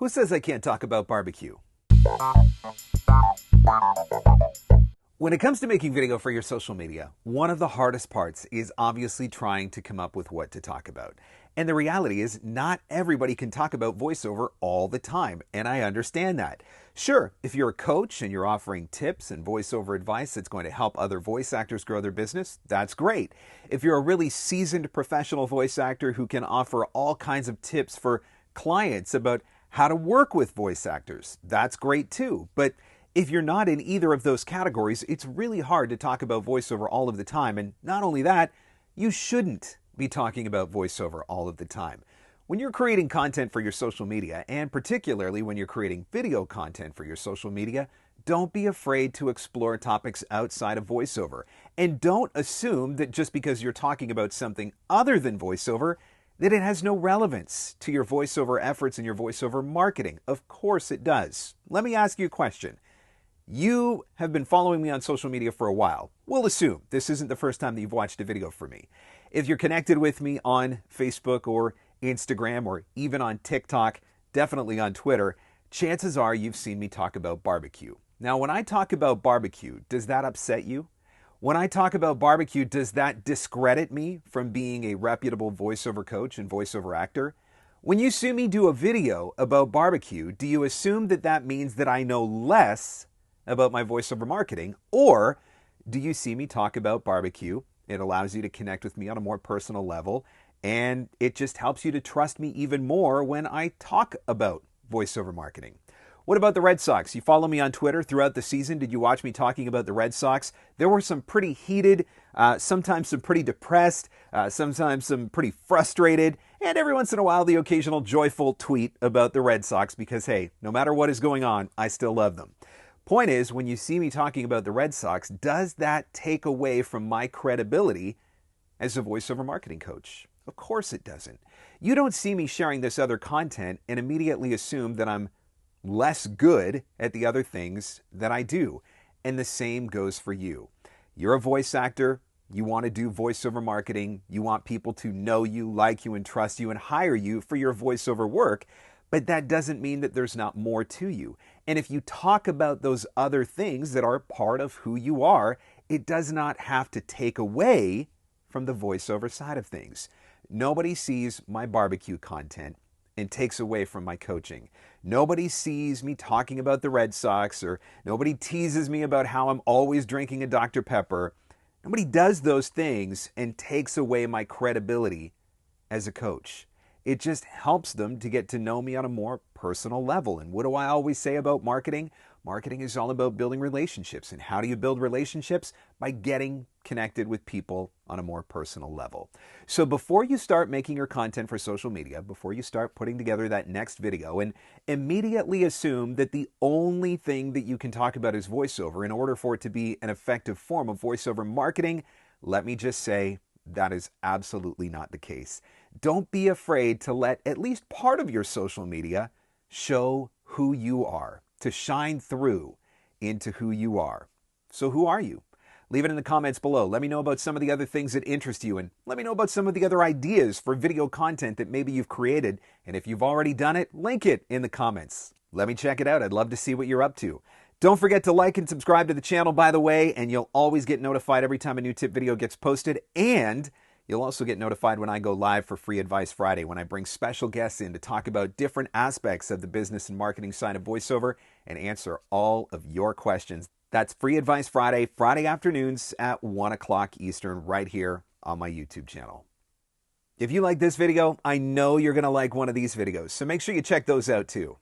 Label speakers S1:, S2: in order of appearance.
S1: Who says I can't talk about barbecue? When it comes to making video for your social media, one of the hardest parts is obviously trying to come up with what to talk about. And the reality is not everybody can talk about voiceover all the time, and I understand that. Sure, if you're a coach and you're offering tips and voiceover advice that's going to help other voice actors grow their business, that's great. If you're a really seasoned professional voice actor who can offer all kinds of tips for clients about how to work with voice actors, that's great too. But if you're not in either of those categories, it's really hard to talk about voiceover all of the time. And not only that, you shouldn't be talking about voiceover all of the time. When you're creating content for your social media, and particularly when you're creating video content for your social media, don't be afraid to explore topics outside of voiceover. And don't assume that just because you're talking about something other than voiceover, that it has no relevance to your voiceover efforts and your voiceover marketing. Of course it does. Let me ask you a question. You have been following me on social media for a while. We'll assume this isn't the first time that you've watched a video from me. If you're connected with me on Facebook or Instagram or even on TikTok, definitely on Twitter, chances are you've seen me talk about barbecue. Now, when I talk about barbecue, does that upset you? When I talk about barbecue, does that discredit me from being a reputable voiceover coach and voiceover actor? When you see me do a video about barbecue, do you assume that that means that I know less about my voiceover marketing, or do you see me talk about barbecue? It allows you to connect with me on a more personal level, and it just helps you to trust me even more when I talk about voiceover marketing. What about the Red Sox? You follow me on Twitter throughout the season. Did you watch me talking about the Red Sox? There were some pretty heated, sometimes some pretty depressed, sometimes some pretty frustrated, and every once in a while the occasional joyful tweet about the Red Sox because, hey, no matter what is going on, I still love them. Point is, when you see me talking about the Red Sox, does that take away from my credibility as a voiceover marketing coach? Of course it doesn't. You don't see me sharing this other content and immediately assume that I'm less good at the other things that I do. And the same goes for you. You're a voice actor. You want to do voiceover marketing. You want people to know you, like you, and trust you and hire you for your voiceover work. But that doesn't mean that there's not more to you. And if you talk about those other things that are part of who you are, it does not have to take away from the voiceover side of things. Nobody sees my barbecue content and takes away from my coaching. Nobody sees me talking about the Red Sox, or nobody teases me about how I'm always drinking a Dr. Pepper. Nobody does those things and takes away my credibility as a coach. It just helps them to get to know me on a more personal level. And what do I always say about marketing? Marketing is all about building relationships. And how do you build relationships? By getting connected with people on a more personal level. So before you start making your content for social media, before you start putting together that next video and immediately assume that the only thing that you can talk about is voiceover in order for it to be an effective form of voiceover marketing, let me just say, that is absolutely not the case. Don't be afraid to let at least part of your social media show who you are, to shine through into who you are. So who are you? Leave it in the comments below. Let me know about some of the other things that interest you, and let me know about some of the other ideas for video content that maybe you've created. And if you've already done it, link it in the comments. Let me check it out. I'd love to see what you're up to. Don't forget to like and subscribe to the channel, by the way, and you'll always get notified every time a new tip video gets posted. And you'll also get notified when I go live for Free Advice Friday, when I bring special guests in to talk about different aspects of the business and marketing side of voiceover and answer all of your questions. That's Free Advice Friday, Friday afternoons at 1 o'clock Eastern, right here on my YouTube channel. If you like this video, I know you're going to like one of these videos, so make sure you check those out too.